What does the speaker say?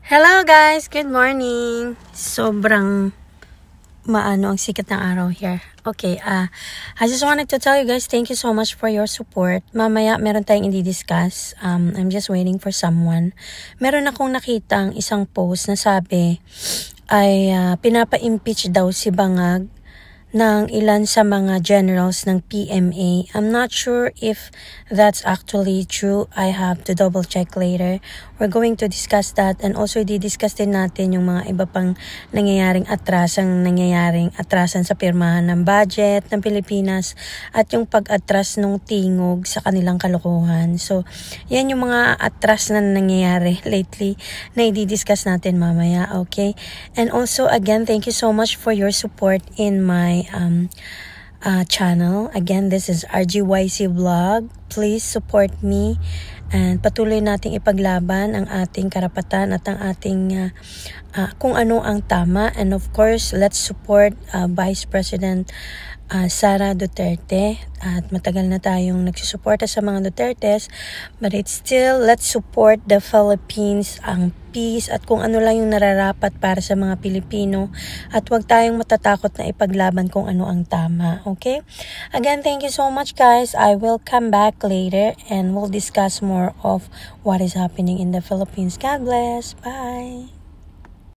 Hello guys! Good morning! Sobrang maano ang sikat ng araw here. Okay, I just wanted to tell you guys, thank you so much for your support. Mamaya meron tayong i-discuss. I'm just waiting for someone. Meron akong nakitang isang post na sabi ay pinapa-impeach daw si Bangag ng ilan sa mga generals ng PMA. I'm not sure if that's actually true. I have to double check later. We're going to discuss that, and also di-discuss din natin yung mga iba pang nangyayaring atrasan sa pirmahan ng budget ng Pilipinas at yung pag-atras ng tingog sa kanilang kalokohan. So, yan yung mga atras na nangyayari lately na i-discuss natin mamaya, okay? And also, again, thank you so much for your support in my channel. Again, this is RGYC Vlog. Please support me and patuloy nating ipaglaban ang ating karapatan at ang ating kung ano ang tama. And of course, let's support Vice President Sara Duterte. At matagal na tayong nagsusuporta sa mga Dutertes, but it's still, let's support the Philippines, ang peace at kung ano lang yung nararapat para sa mga Pilipino, at huwag tayong matatakot na ipaglaban kung ano ang tama, okay? Again, thank you so much guys. I will come back later and we'll discuss more of what is happening in the Philippines. God bless. Bye!